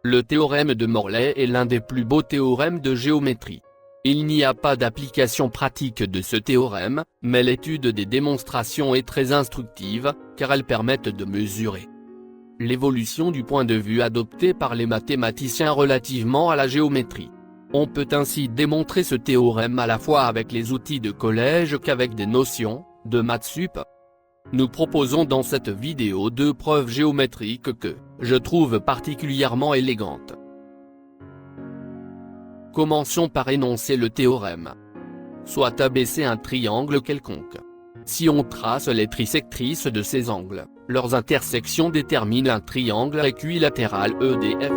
Le théorème de Morley est l'un des plus beaux théorèmes de géométrie. Il n'y a pas d'application pratique de ce théorème, mais l'étude des démonstrations est très instructive, car elles permettent de mesurer l'évolution du point de vue adopté par les mathématiciens relativement à la géométrie. On peut ainsi démontrer ce théorème à la fois avec les outils de collège qu'avec des notions de maths sup. Nous proposons dans cette vidéo 2 preuves géométriques que je trouve particulièrement élégantes. Commençons par énoncer le théorème. Soit ABC un triangle quelconque. Si on trace les trisectrices de ces angles, leurs intersections déterminent un triangle équilatéral EDF.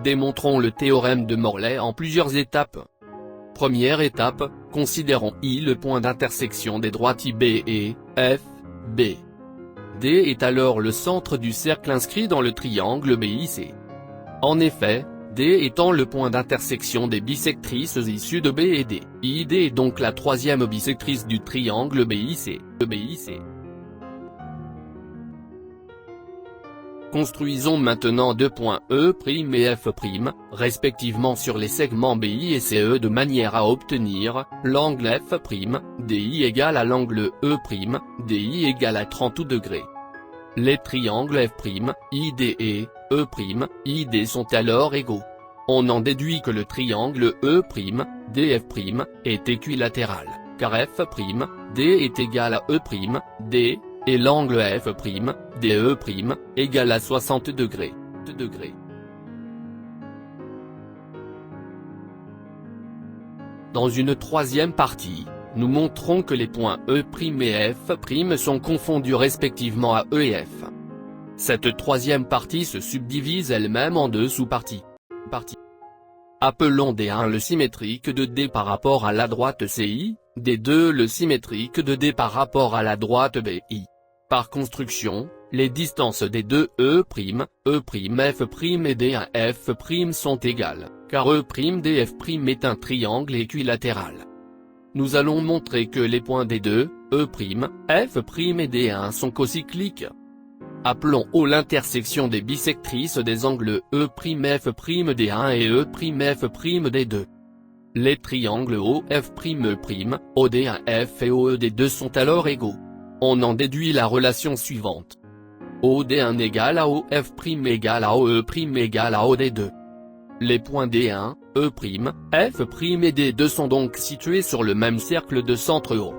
Démontrons le théorème de Morley en plusieurs étapes. Première étape, considérons I le point d'intersection des droites IB et F, B. D est alors le centre du cercle inscrit dans le triangle BIC. En effet, D étant le point d'intersection des bisectrices issues de B et D, ID est donc la troisième bisectrice du triangle BIC. Construisons maintenant deux points E' et F', respectivement sur les segments BI et CE de manière à obtenir l'angle F', DI égale à l'angle E', DI égale à 30 degrés. Les triangles F', ID et E', ID sont alors égaux. On en déduit que le triangle E', DF' est équilatéral, car F', D est égal à E', D, et l'angle F', DE', égale à 60 degrés. Dans une troisième partie, nous montrons que les points E' et F' sont confondus respectivement à E et F. Cette troisième partie se subdivise elle-même en deux sous-parties. Appelons D1 le symétrique de D par rapport à la droite CI, D2 le symétrique de D par rapport à la droite BI. Par construction, les distances des deux E', F' et D1 F' sont égales, car E', DF' est un triangle équilatéral. Nous allons montrer que les points des deux, E', F' et D1 sont cocycliques. Appelons O l'intersection des bisectrices des angles E', F' D1 et E', F' D2. Les triangles OF', E', OD1F et OED2 sont alors égaux. On en déduit la relation suivante. OD1 égale à OF' égale à OE' égale à OD2. Les points D1, E', F' et D2 sont donc situés sur le même cercle de centre O.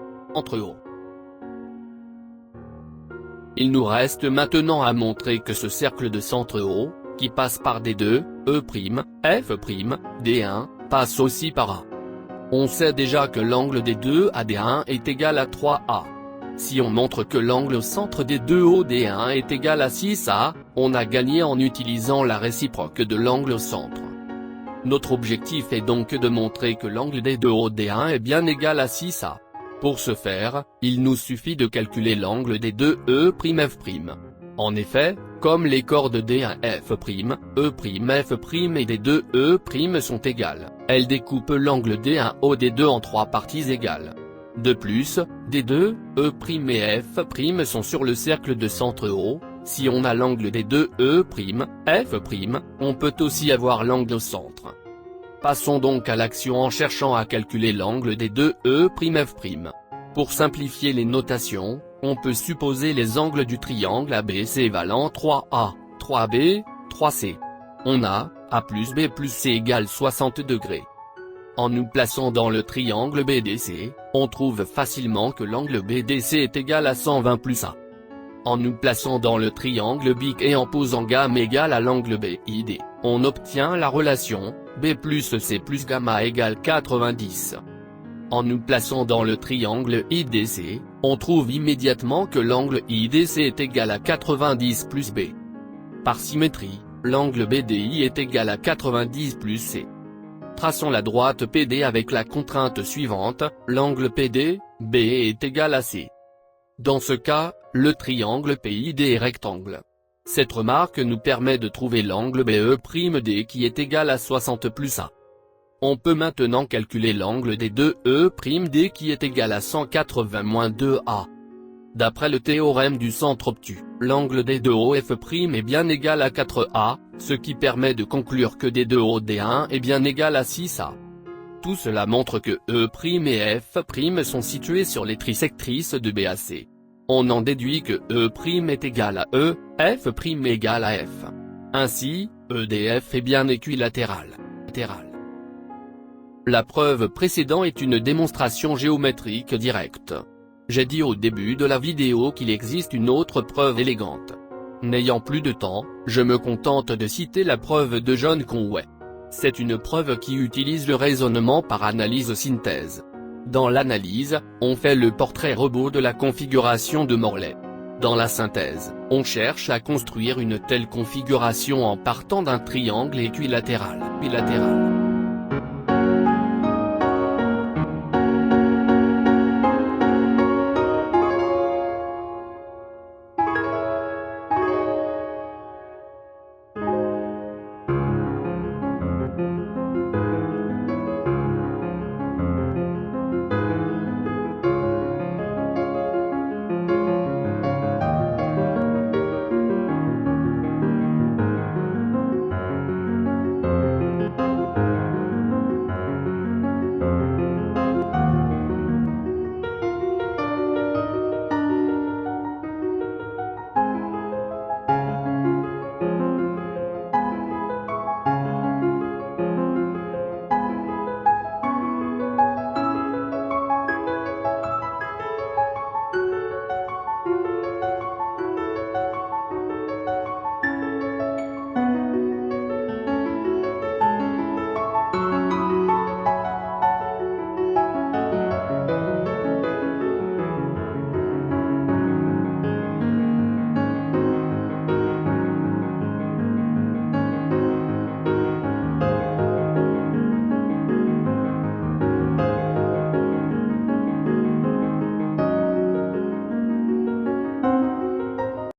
Il nous reste maintenant à montrer que ce cercle de centre O, qui passe par D2, E', F', D1, passe aussi par A. On sait déjà que l'angle des deux AD1 est égal à 3A. Si on montre que l'angle au centre des deux OD1 est égal à 6A, on a gagné en utilisant la réciproque de l'angle au centre. Notre objectif est donc de montrer que l'angle des deux OD1 est bien égal à 6A. Pour ce faire, il nous suffit de calculer l'angle des deux E', F'. En effet, comme les chordes D1 F', E', F' et D2 E' sont égales, elles découpent l'angle D1 OD2 en trois parties égales. De plus, D2, E' et F' sont sur le cercle de centre O. Si on a l'angle des deux E', F', on peut aussi avoir l'angle au centre. Passons donc à l'action en cherchant à calculer l'angle des deux E', F'. Pour simplifier les notations, on peut supposer les angles du triangle ABC valant 3A, 3B, 3C. On a A plus B plus C égale 60 degrés. En nous plaçant dans le triangle BDC, on trouve facilement que l'angle BDC est égal à 120 plus A. En nous plaçant dans le triangle BIC et en posant gamme égale à l'angle BID, on obtient la relation B plus C plus gamma égale 90. En nous plaçant dans le triangle IDC, on trouve immédiatement que l'angle IDC est égal à 90 plus B. Par symétrie, l'angle BDI est égal à 90 plus C. Traçons la droite PD avec la contrainte suivante, l'angle PD, B est égal à C. Dans ce cas, le triangle PID est rectangle. Cette remarque nous permet de trouver l'angle BE'D qui est égal à 60 plus A. On peut maintenant calculer l'angle D2E'D qui est égal à 180 moins 2A. D'après le théorème du centre obtus, l'angle D2OF' est bien égal à 4A, ce qui permet de conclure que D2OD1 est bien égal à 6A. Tout cela montre que E' et F' sont situés sur les trisectrices de BAC. On en déduit que E' est égal à E, F' est égal à F. Ainsi, EDF est bien équilatéral. La preuve précédente est une démonstration géométrique directe. J'ai dit au début de la vidéo qu'il existe une autre preuve élégante. N'ayant plus de temps, je me contente de citer la preuve de John Conway. C'est une preuve qui utilise le raisonnement par analyse-synthèse. Dans l'analyse, on fait le portrait robot de la configuration de Morley. Dans la synthèse, on cherche à construire une telle configuration en partant d'un triangle équilatéral.